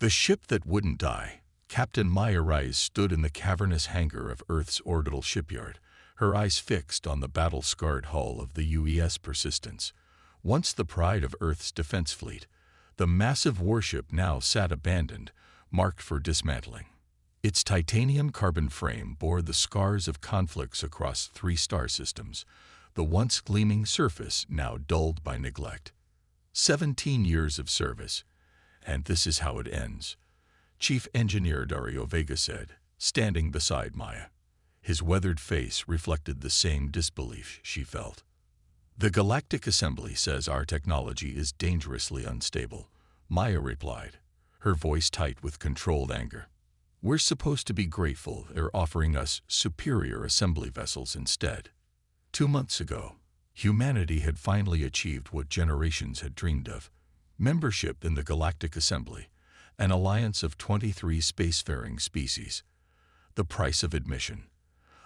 The ship that wouldn't die. Captain Maya Rise stood in the cavernous hangar of Earth's orbital shipyard, her eyes fixed on the battle-scarred hull of the UES Persistence. Once the pride of Earth's defense fleet, the massive warship now sat abandoned, marked for dismantling. Its titanium-carbon frame bore the scars of conflicts across 3 star systems, the once gleaming surface now dulled by neglect. 17 years of service, and this is how it ends, Chief Engineer Dario Vega said, standing beside Maya. His weathered face reflected the same disbelief she felt. The Galactic Assembly says our technology is dangerously unstable, Maya replied, her voice tight with controlled anger. We're supposed to be grateful they're offering us superior assembly vessels instead. 2 months ago, humanity had finally achieved what generations had dreamed of: membership in the Galactic Assembly, an alliance of 23 spacefaring species. The price of admission: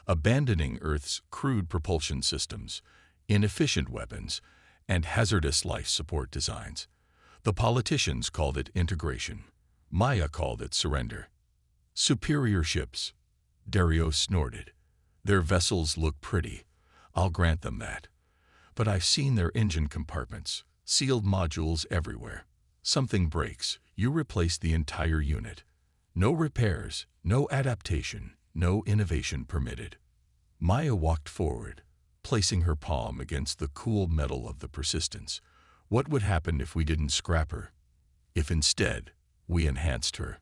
abandoning Earth's crude propulsion systems, inefficient weapons, and hazardous life support designs. The politicians called it integration. Maya called it surrender. Superior ships, Dario snorted. Their vessels look pretty, I'll grant them that. But I've seen their engine compartments, sealed modules everywhere. Something breaks, you replace the entire unit. No repairs, no adaptation, no innovation permitted. Maya walked forward, placing her palm against the cool metal of the Persistence. What would happen if we didn't scrap her? If instead, we enhanced her?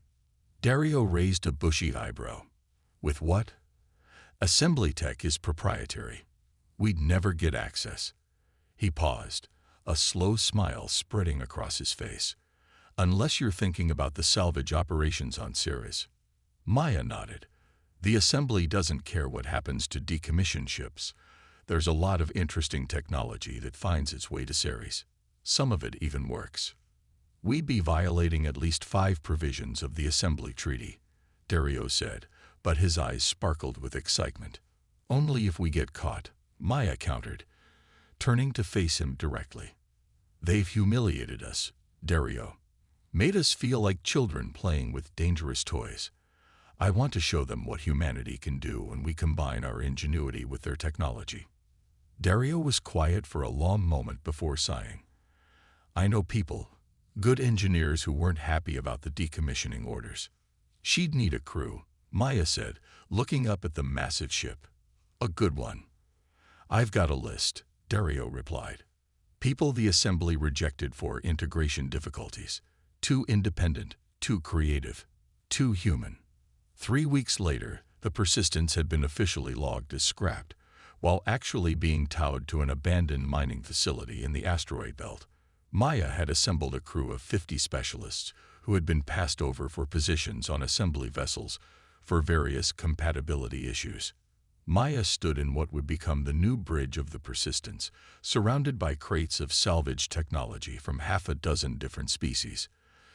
Dario raised a bushy eyebrow. With what? Assembly tech is proprietary. We'd never get access. He paused, a slow smile spreading across his face. Unless you're thinking about the salvage operations on Ceres. Maya nodded. The Assembly doesn't care what happens to decommissioned ships. There's a lot of interesting technology that finds its way to Ceres. Some of it even works. We'd be violating at least 5 provisions of the Assembly Treaty, Dario said, but his eyes sparkled with excitement. Only if we get caught, Maya countered, turning to face him directly. They've humiliated us, Dario. Made us feel like children playing with dangerous toys. I want to show them what humanity can do when we combine our ingenuity with their technology. Dario was quiet for a long moment before sighing. I know people, good engineers who weren't happy about the decommissioning orders. She'd need a crew, Maya said, looking up at the massive ship. A good one. I've got a list, Dario replied. People the Assembly rejected for integration difficulties. Too independent, too creative, too human. 3 weeks later, the Persistence had been officially logged as scrapped, while actually being towed to an abandoned mining facility in the asteroid belt. Maya had assembled a crew of 50 specialists who had been passed over for positions on assembly vessels for various compatibility issues. Maya stood in what would become the new bridge of the Persistence, surrounded by crates of salvage technology from 6 different species.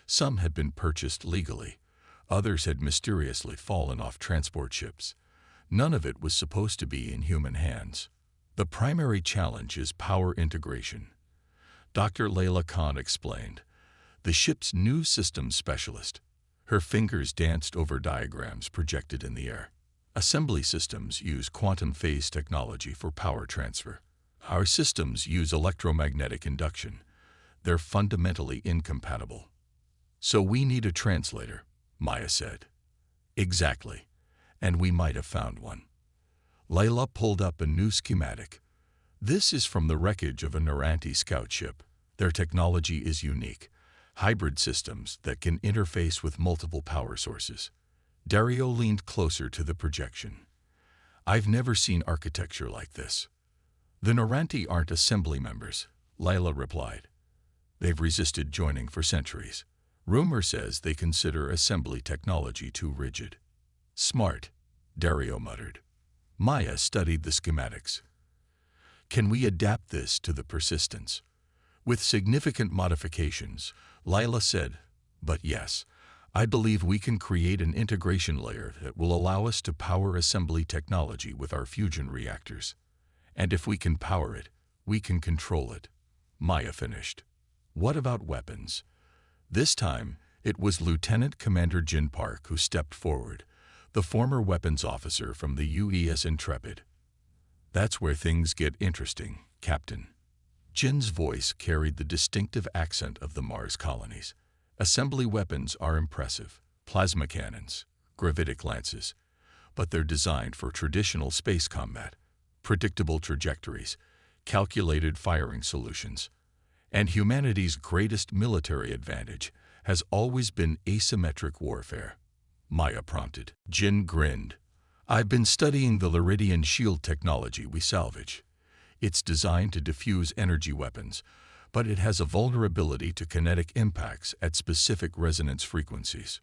Some had been purchased legally. Others had mysteriously fallen off transport ships. None of it was supposed to be in human hands. The primary challenge is power integration. Dr. Layla Khan explained, the ship's new systems specialist. Her fingers danced over diagrams projected in the air. Assembly systems use quantum phase technology for power transfer. Our systems use electromagnetic induction. They're fundamentally incompatible. So we need a translator, Maya said. Exactly. And we might have found one. Layla pulled up a new schematic. This is from the wreckage of a Naranti scout ship. Their technology is unique. Hybrid systems that can interface with multiple power sources. Dario leaned closer to the projection. I've never seen architecture like this. The Naranti aren't assembly members, Layla replied. They've resisted joining for centuries. Rumor says they consider assembly technology too rigid. Smart, Dario muttered. Maya studied the schematics. Can we adapt this to the Persistence? With significant modifications, Layla said, but yes, I believe we can create an integration layer that will allow us to power assembly technology with our fusion reactors. And if we can power it, we can control it. Maya finished. What about weapons? This time, It was Lieutenant Commander Jin Park who stepped forward, the former weapons officer from the UES Intrepid. "That's where things get interesting, Captain." Jin's voice carried the distinctive accent of the Mars colonies. "Assembly weapons are impressive, plasma cannons, gravitic lances, but they're designed for traditional space combat, predictable trajectories, calculated firing solutions. And humanity's greatest military advantage has always been asymmetric warfare," Maya prompted. Jin grinned. "I've been studying the Lyridian shield technology we salvage. It's designed to diffuse energy weapons, but it has a vulnerability to kinetic impacts at specific resonance frequencies."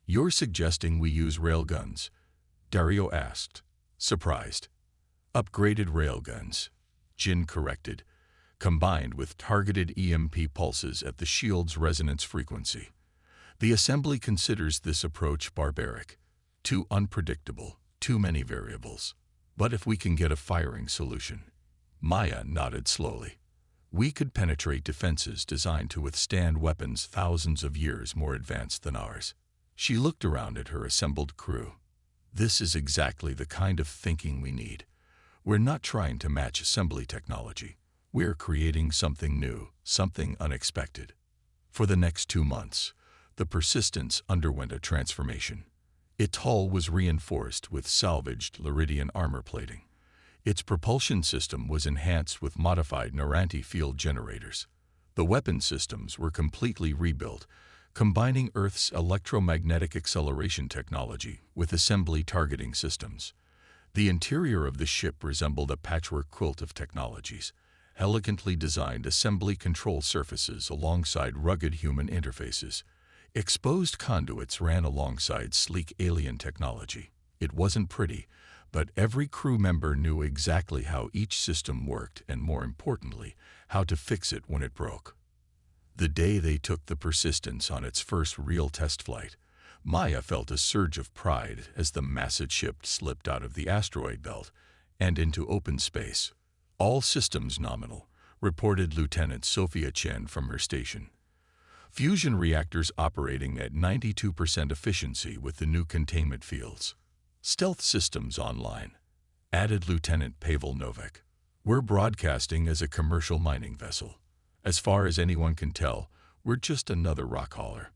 "You're suggesting we use railguns?" Dario asked, surprised. "Upgraded railguns," Jin corrected, "combined with targeted EMP pulses at the shield's resonance frequency. The assembly considers this approach barbaric, too unpredictable, too many variables. But if we can get a firing solution," Maya nodded slowly, "we could penetrate defenses designed to withstand weapons thousands of years more advanced than ours." She looked around at her assembled crew. "This is exactly the kind of thinking we need. We're not trying to match assembly technology. We're creating something new, something unexpected." For the next 2 months, the Persistence underwent a transformation. Its hull was reinforced with salvaged Lyridian armor plating. Its propulsion system was enhanced with modified Naranti field generators. The weapon systems were completely rebuilt, combining Earth's electromagnetic acceleration technology with assembly targeting systems. The interior of the ship resembled a patchwork quilt of technologies, elegantly designed assembly control surfaces alongside rugged human interfaces. Exposed conduits ran alongside sleek alien technology. It wasn't pretty, but every crew member knew exactly how each system worked and, more importantly, how to fix it when it broke. The day they took the Persistence on its first real test flight, Maya felt a surge of pride as the massive ship slipped out of the asteroid belt and into open space. "All systems nominal," reported Lieutenant Sophia Chen from her station. "Fusion reactors operating at 92% efficiency with the new containment fields. Stealth systems online," added Lieutenant Pavel Novak. "We're broadcasting as a commercial mining vessel. As far as anyone can tell, we're just another rock hauler."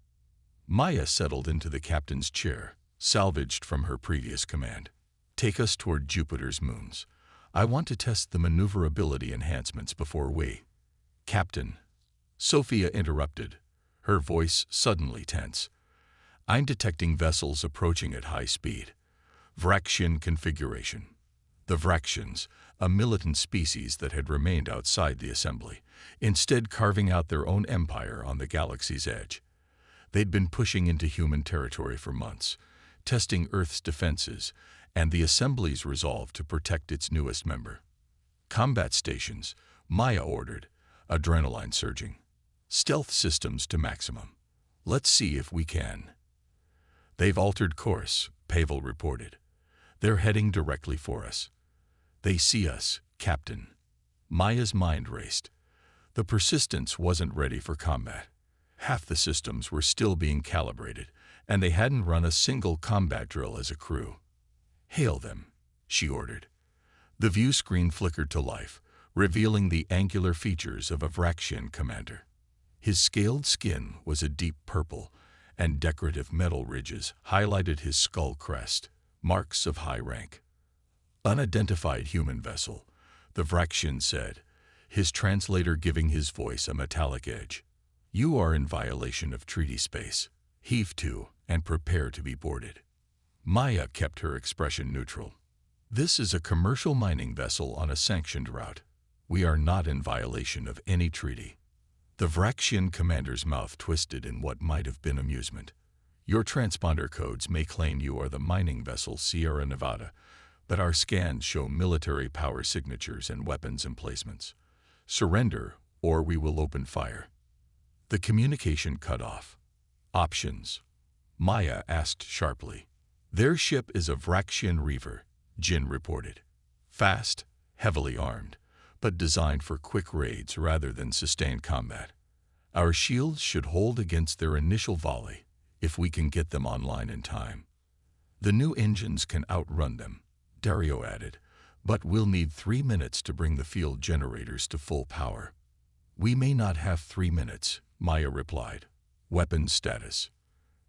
Maya settled into the captain's chair, salvaged from her previous command. "Take us toward Jupiter's moons. I want to test the maneuverability enhancements before we—" "Captain," Sophia interrupted, her voice suddenly tense. "I'm detecting vessels approaching at high speed. Vraxian configuration." The Vraxians, a militant species that had remained outside the assembly, instead carving out their own empire on the galaxy's edge. They'd been pushing into human territory for months, testing Earth's defenses and the assembly's resolve to protect its newest member. "Combat stations," Maya ordered, adrenaline surging. "Stealth systems to maximum. Let's see if we can." "They've altered course," Pavel reported. "They're heading directly for us." "They see us, Captain." Maya's mind raced. The Persistence wasn't ready for combat. Half the systems were still being calibrated, and they hadn't run a single combat drill as a crew. "Hail them," she ordered. The view screen flickered to life, revealing the angular features of a Vraxian commander. His scaled skin was a deep purple, and decorative metal ridges highlighted his skull crest, marks of high rank. "Unidentified human vessel," the Vraxian said, his translator giving his voice a metallic edge. "You are in violation of treaty space. Heave to and prepare to be boarded." Maya kept her expression neutral. "This is a commercial mining vessel on a sanctioned route. We are not in violation of any treaty." The Vraxian commander's mouth twisted in what might have been amusement. "Your transponder codes may claim you are the mining vessel Sierra Nevada, but our scans show military power signatures and weapons emplacements. Surrender, or we will open fire." The communication cut off. "Options?" Maya asked sharply. "Their ship is a Vraxian Reaver," Jin reported. "Fast, heavily armed, but designed for quick raids rather than sustained combat. Our shields should hold against their initial volley, if we can get them online in time. The new engines can outrun them, Dario added, but we'll need 3 minutes to bring the field generators to full power. We may not have 3 minutes, Maya replied. Weapons status.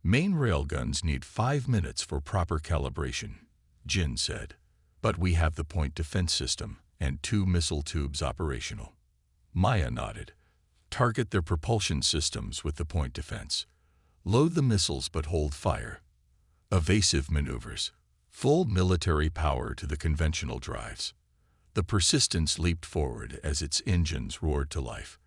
Main railguns need 5 minutes for proper calibration, Jin said. But we have the point defense system and 2 missile tubes operational. Maya nodded. Target their propulsion systems with the point defense. Load the missiles but hold fire. Evasive maneuvers. Full military power to the conventional drives. The Persistence leaped forward as its engines roared to life.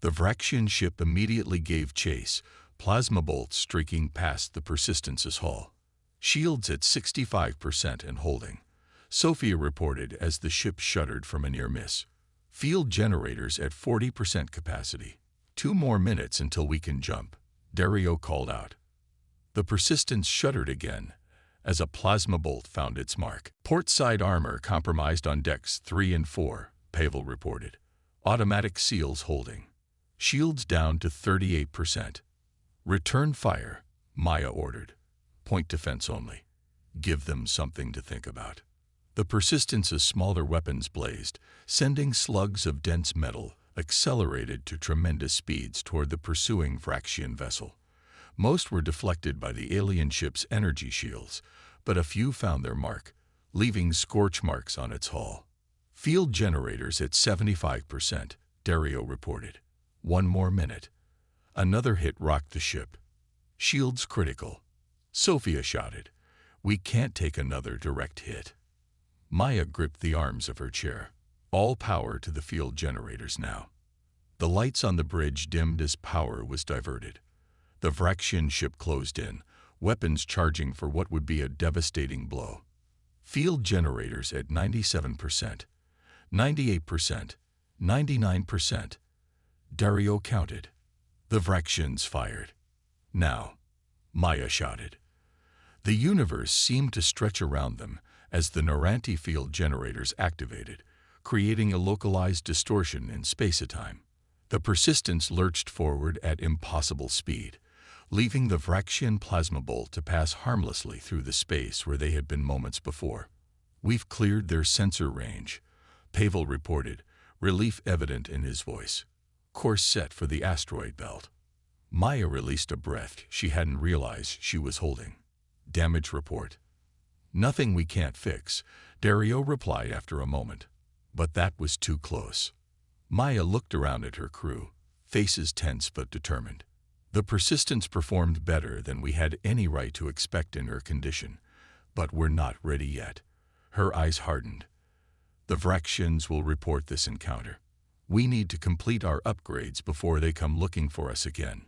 The Vraxian ship immediately gave chase, plasma bolts streaking past the Persistence's hull. Shields at 65% and holding, Sophia reported as the ship shuddered from a near miss. Field generators at 40% capacity. 2 more minutes until we can jump, Dario called out. The Persistence shuddered again as a plasma bolt found its mark. Port side armor compromised on decks 3 and 4, Pavel reported. Automatic seals holding. Shields down to 38%. Return fire, Maya ordered. Point defense only. Give them something to think about. The Persistence's smaller weapons blazed, sending slugs of dense metal accelerated to tremendous speeds toward the pursuing Vraxian vessel. Most were deflected by the alien ship's energy shields, but a few found their mark, leaving scorch marks on its hull. Field generators at 75%, Dario reported. 1 more minute. Another hit rocked the ship. Shields critical, Sophia shouted. We can't take another direct hit. Maya gripped the arms of her chair. All power to the field generators now. The lights on the bridge dimmed as power was diverted. The Vraxian ship closed in, weapons charging for what would be a devastating blow. Field generators at 97%, 98%, 99%. Dario counted. The Vraxians fired. Now, Maya shouted. The universe seemed to stretch around them as the Naranti field generators activated, creating a localized distortion in space-time. The Persistence lurched forward at impossible speed, leaving the Vraxian plasma bolt to pass harmlessly through the space where they had been moments before. We've cleared their sensor range, Pavel reported, relief evident in his voice. Course set for the asteroid belt. Maya released a breath she hadn't realized she was holding. Damage report. Nothing we can't fix, Dario replied after a moment. But that was too close. Maya looked around at her crew, faces tense but determined. The Persistence performed better than we had any right to expect in her condition, but we're not ready yet. Her eyes hardened. The Vraxians will report this encounter. We need to complete our upgrades before they come looking for us again.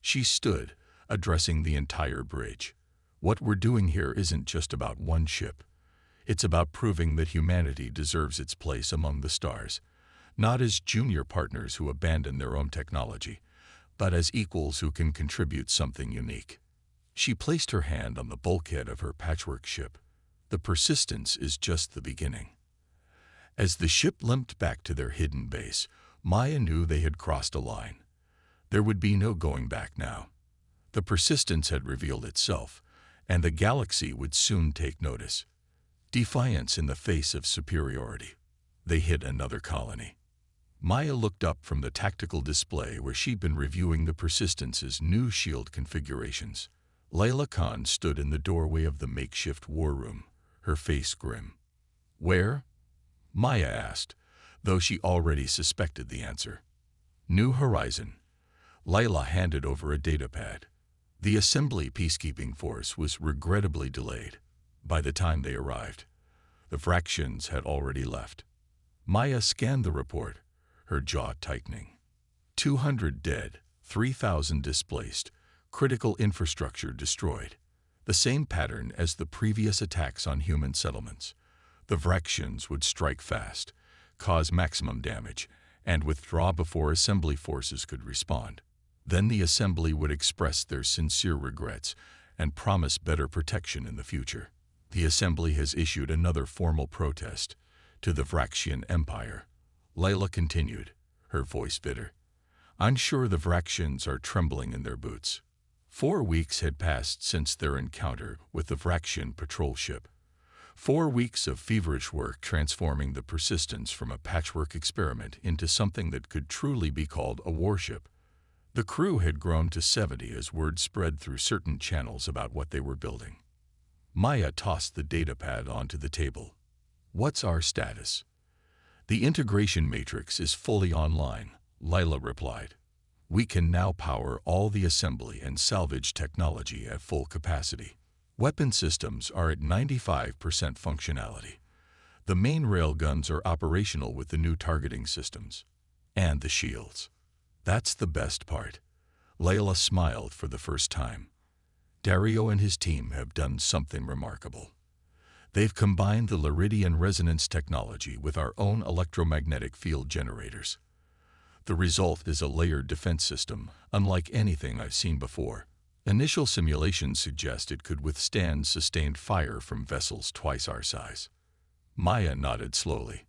She stood, addressing the entire bridge. What we're doing here isn't just about one ship. It's about proving that humanity deserves its place among the stars, not as junior partners who abandon their own technology, but as equals who can contribute something unique. She placed her hand on the bulkhead of her patchwork ship. The Persistence is just the beginning. As the ship limped back to their hidden base, Maya knew they had crossed a line. There would be no going back now. The Persistence had revealed itself, and the galaxy would soon take notice. Defiance in the face of superiority. They hit another colony. Maya looked up from the tactical display where she'd been reviewing the Persistence's new shield configurations. Layla Khan stood in the doorway of the makeshift war room, her face grim. Where? Maya asked, though she already suspected the answer. New Horizon. Layla handed over a datapad. The assembly peacekeeping force was regrettably delayed. By the time they arrived, the Vraxians had already left. Maya scanned the report, her jaw tightening. 200 dead, 3,000 displaced, critical infrastructure destroyed. The same pattern as the previous attacks on human settlements. The Vraxians would strike fast, cause maximum damage, and withdraw before assembly forces could respond. Then the assembly would express their sincere regrets and promise better protection in the future. The assembly has issued another formal protest to the Vraxian Empire. Layla continued, her voice bitter. I'm sure the Vraxians are trembling in their boots. 4 weeks had passed since their encounter with the Vraxian patrol ship. 4 weeks of feverish work transforming the Persistence from a patchwork experiment into something that could truly be called a warship. The crew had grown to 70 as word spread through certain channels about what they were building. Maya tossed the datapad onto the table. "What's our status?" "The integration matrix is fully online," Lila replied. "We can now power all the assembly and salvage technology at full capacity. Weapon systems are at 95% functionality. The main railguns are operational with the new targeting systems. And the shields. That's the best part." Layla smiled for the first time. "Dario and his team have done something remarkable. They've combined the Lyridian resonance technology with our own electromagnetic field generators. The result is a layered defense system, unlike anything I've seen before. Initial simulations suggest it could withstand sustained fire from vessels twice our size." Maya nodded slowly.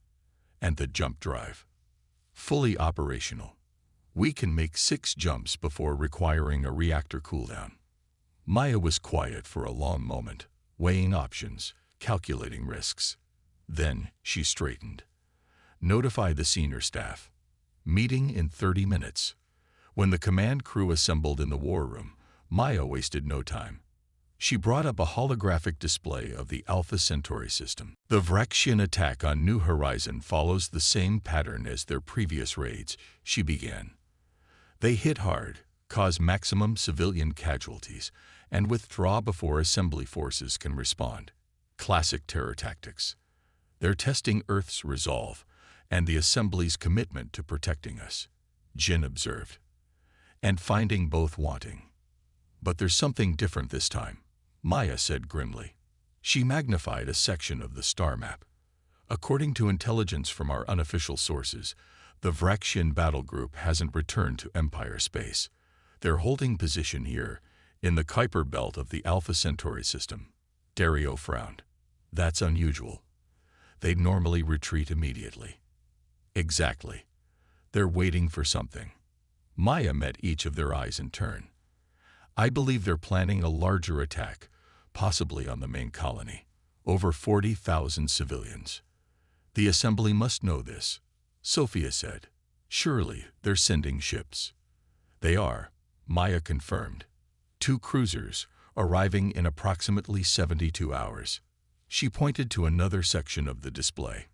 "And the jump drive?" "Fully operational. We can make 6 jumps before requiring a reactor cooldown." Maya was quiet for a long moment, weighing options, calculating risks. Then she straightened. "Notify the senior staff. Meeting in 30 minutes." When the command crew assembled in the war room, Maya wasted no time. She brought up a holographic display of the Alpha Centauri system. "The Vraxian attack on New Horizon follows the same pattern as their previous raids," she began. "They hit hard, cause maximum civilian casualties, and withdraw before assembly forces can respond. Classic terror tactics. They're testing Earth's resolve and the assembly's commitment to protecting us," Jin observed. "And finding both wanting. But there's something different this time," Maya said grimly. She magnified a section of the star map. "According to intelligence from our unofficial sources, the Vraxian battle group hasn't returned to Empire space. They're holding position here, in the Kuiper belt of the Alpha Centauri system." Dario frowned. "That's unusual. They'd normally retreat immediately." "Exactly. They're waiting for something." Maya met each of their eyes in turn. "I believe they're planning a larger attack, possibly on the main colony. Over 40,000 civilians. The assembly must know this," Sophia said. "Surely they're sending ships." "They are," Maya confirmed. 2 cruisers, arriving in approximately 72 hours. She pointed to another section of the display.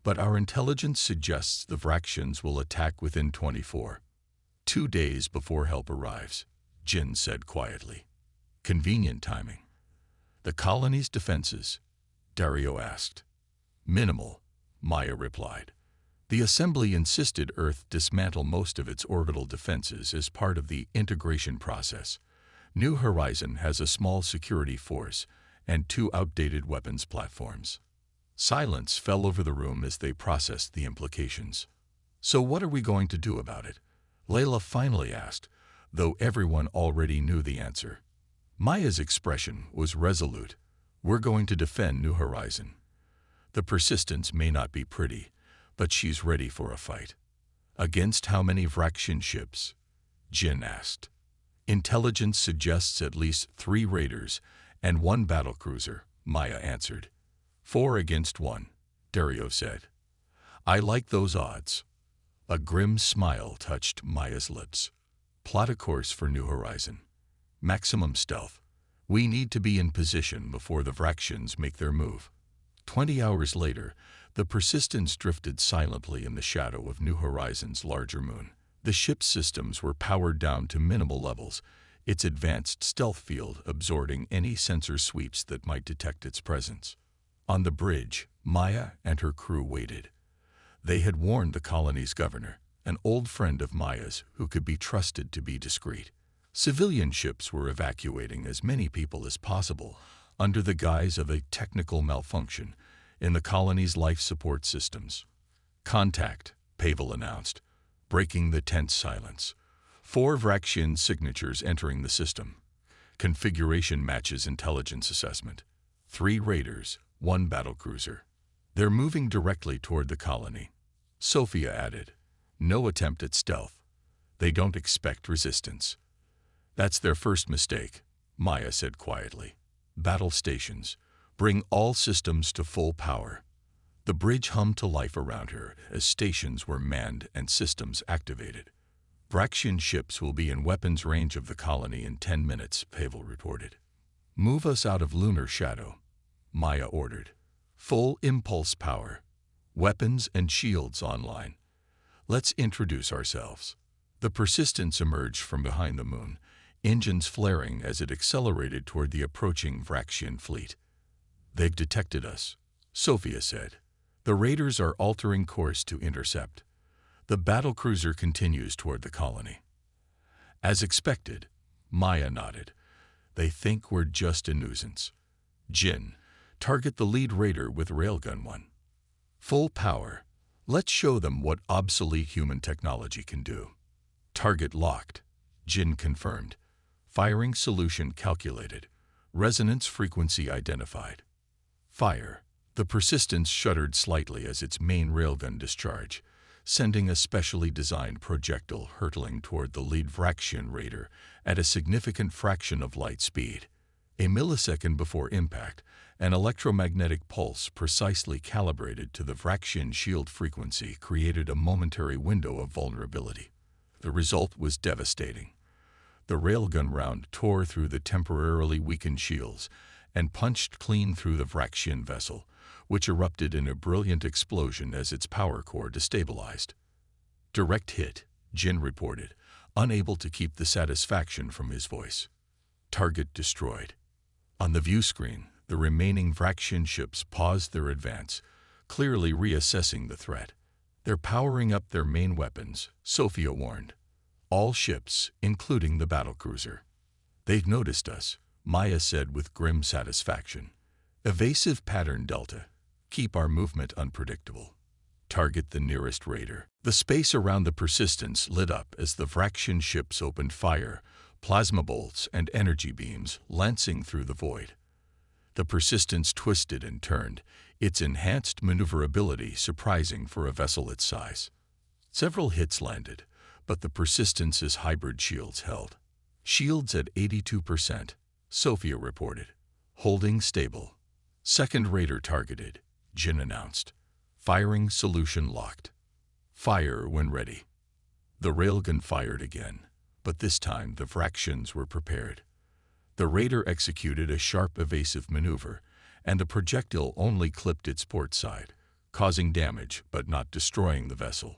"But our intelligence suggests the Vraxians will attack within 24. 2 days before help arrives," Jin said quietly. "Convenient timing." "The colony's defenses?" Dario asked. "Minimal," Maya replied. "The assembly insisted Earth dismantle most of its orbital defenses as part of the integration process. New Horizon has a small security force and 2 outdated weapons platforms." Silence fell over the room as they processed the implications. "So what are we going to do about it?" Layla finally asked, though everyone already knew the answer. Maya's expression was resolute. "We're going to defend New Horizon. The Persistence may not be pretty, but she's ready for a fight." "Against how many Vraxian ships?" Jin asked. "Intelligence suggests at least 3 raiders and 1 battlecruiser," Maya answered. 4 against 1, Dario said. "I like those odds." A grim smile touched Maya's lips. "Plot a course for New Horizon. Maximum stealth. We need to be in position before the Vraxians make their move." 20 hours later, the Persistence drifted silently in the shadow of New Horizon's larger moon. The ship's systems were powered down to minimal levels, its advanced stealth field absorbing any sensor sweeps that might detect its presence. On the bridge, Maya and her crew waited. They had warned the colony's governor, an old friend of Maya's who could be trusted to be discreet. Civilian ships were evacuating as many people as possible under the guise of a technical malfunction in the colony's life support systems. "Contact," Pavel announced, breaking the tense silence. 4 Vraxian signatures entering the system. Configuration matches intelligence assessment. 3 raiders, 1 battlecruiser. They're moving directly toward the colony. Sophia added, "No attempt at stealth. They don't expect resistance. That's their first mistake, Maya said quietly. Battle stations. Bring all systems to full power. The bridge hummed to life around her as stations were manned and systems activated. Vraxian ships will be in weapons range of the colony in 10 minutes, Pavel reported. Move us out of lunar shadow, Maya ordered. Full impulse power. Weapons and shields online. Let's introduce ourselves. The Persistence emerged from behind the moon, engines flaring as it accelerated toward the approaching Vraxian fleet. They've detected us, Sophia said. The raiders are altering course to intercept. The battlecruiser continues toward the colony. As expected, Maya nodded. They think we're just a nuisance. Jin, target the lead raider with Railgun 1. Full power. Let's show them what obsolete human technology can do. Target locked, Jin confirmed. Firing solution calculated. Resonance frequency identified. Fire. The Persistence shuddered slightly as its main railgun discharged, sending a specially designed projectile hurtling toward the lead Vraxian raider at a significant fraction of light speed. A millisecond before impact, an electromagnetic pulse precisely calibrated to the Vraxian shield frequency created a momentary window of vulnerability. The result was devastating. The railgun round tore through the temporarily weakened shields and punched clean through the Vraxian vessel, which erupted in a brilliant explosion as its power core destabilized. Direct hit, Jin reported, unable to keep the satisfaction from his voice. Target destroyed. On the view screen, the remaining Vraxian ships paused their advance, clearly reassessing the threat. They're powering up their main weapons, Sophia warned. All ships, including the battlecruiser. They've noticed us, Maya said with grim satisfaction. Evasive pattern Delta. Keep our movement unpredictable. Target the nearest raider. The space around the Persistence lit up as the Vraxian ships opened fire, plasma bolts and energy beams lancing through the void. The Persistence twisted and turned, its enhanced maneuverability surprising for a vessel its size. Several hits landed, but the Persistence's hybrid shields held. Shields at 82%, Sophia reported. Holding stable. Second raider targeted, Jin announced. Firing solution locked. Fire when ready. The railgun fired again, but this time the Vraxians were prepared. The raider executed a sharp evasive maneuver, and the projectile only clipped its port side, causing damage but not destroying the vessel.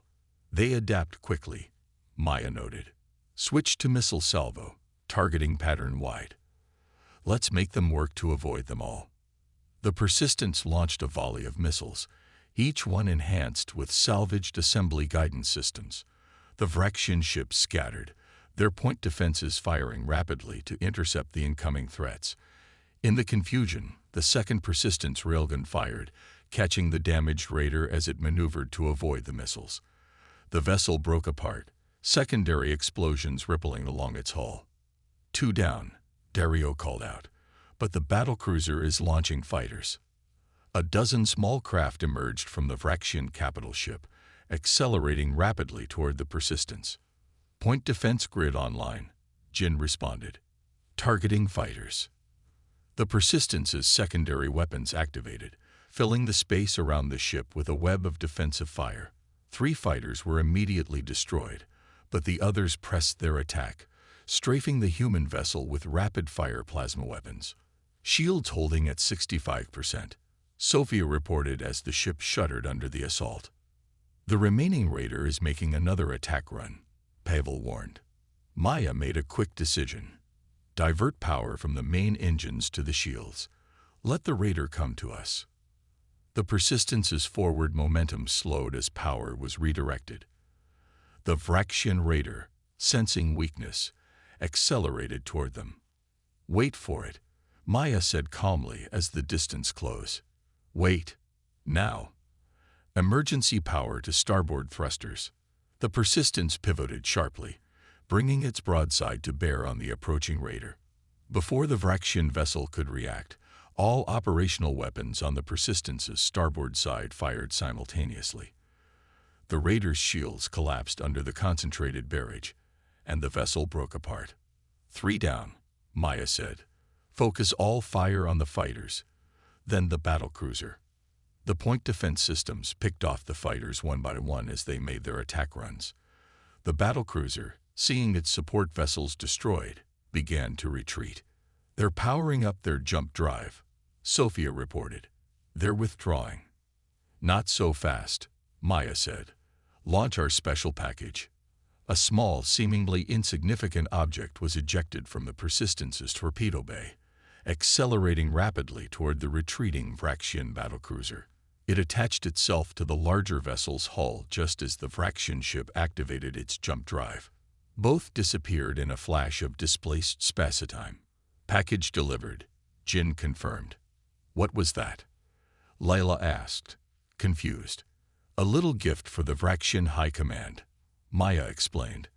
They adapt quickly, Maya noted. Switch to missile salvo, targeting pattern wide. Let's make them work to avoid them all. The Persistence launched a volley of missiles, each one enhanced with salvaged assembly guidance systems. The Vraxian ships scattered, their point defenses firing rapidly to intercept the incoming threats. In the confusion, the second Persistence railgun fired, catching the damaged raider as it maneuvered to avoid the missiles. The vessel broke apart, secondary explosions rippling along its hull. 2 down, Dario called out, but the battlecruiser is launching fighters. A dozen small craft emerged from the Vraxian capital ship, accelerating rapidly toward the Persistence. Point defense grid online, Jin responded. Targeting fighters. The Persistence's secondary weapons activated, filling the space around the ship with a web of defensive fire. 3 fighters were immediately destroyed, but the others pressed their attack, strafing the human vessel with rapid-fire plasma weapons. Shields holding at 65%, Sophia reported as the ship shuddered under the assault. The remaining raider is making another attack run, Pavel warned. Maya made a quick decision. Divert power from the main engines to the shields. Let the raider come to us. The Persistence's forward momentum slowed as power was redirected. The Vraxian raider, sensing weakness, accelerated toward them. Wait for it, Maya said calmly as the distance closed. Wait. Now. Emergency power to starboard thrusters. The Persistence pivoted sharply, bringing its broadside to bear on the approaching raider. Before the Vraxian vessel could react, all operational weapons on the Persistence's starboard side fired simultaneously. The raider's shields collapsed under the concentrated barrage, and the vessel broke apart. "3 down," Maya said. "Focus all fire on the fighters." Then the battlecruiser. The point defense systems picked off the fighters one by one as they made their attack runs. The battlecruiser, seeing its support vessels destroyed, began to retreat. "They're powering up their jump drive," Sophia reported. "They're withdrawing." "Not so fast," Maya said. "Launch our special package." A small, seemingly insignificant object was ejected from the Persistence's torpedo bay, accelerating rapidly toward the retreating Vraxian battlecruiser. It attached itself to the larger vessel's hull just as the Vraxian ship activated its jump drive. Both disappeared in a flash of displaced spacetime. "Package delivered," Jin confirmed. "What was that?" Layla asked, confused. "A little gift for the Vraxian High Command," Maya explained.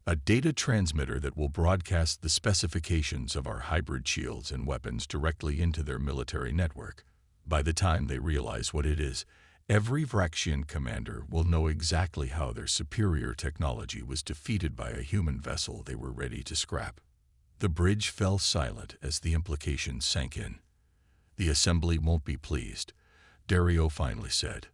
"A data transmitter that will broadcast the specifications of our hybrid shields and weapons directly into their military network. By the time they realize what it is, every Vraxian commander will know exactly how their superior technology was defeated by a human vessel they were ready to scrap." The bridge fell silent as the implications sank in. "The assembly won't be pleased," Dario finally said.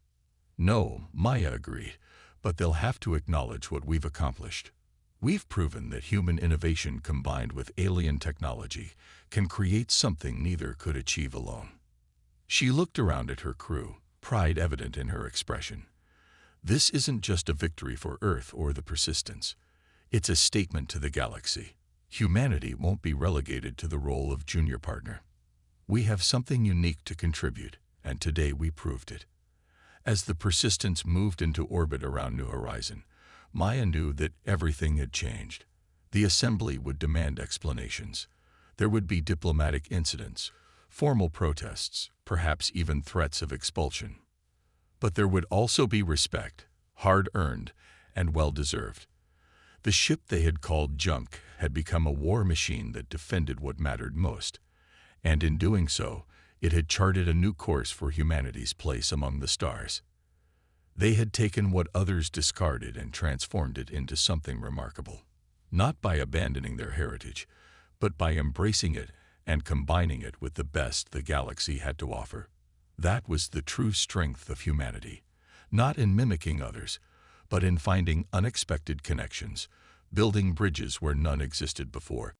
"No," Maya agreed, "but they'll have to acknowledge what we've accomplished. We've proven that human innovation combined with alien technology can create something neither could achieve alone." She looked around at her crew, pride evident in her expression. "This isn't just a victory for Earth or the Persistence. It's a statement to the galaxy. Humanity won't be relegated to the role of junior partner. We have something unique to contribute, and today we proved it." As the Persistence moved into orbit around New Horizon, Maya knew that everything had changed. The assembly would demand explanations. There would be diplomatic incidents, formal protests, perhaps even threats of expulsion. But there would also be respect, hard-earned and well-deserved. The ship they had called junk had become a war machine that defended what mattered most, and in doing so, it had charted a new course for humanity's place among the stars. They had taken what others discarded and transformed it into something remarkable, not by abandoning their heritage, but by embracing it and combining it with the best the galaxy had to offer. That was the true strength of humanity, not in mimicking others, but in finding unexpected connections, building bridges where none existed before.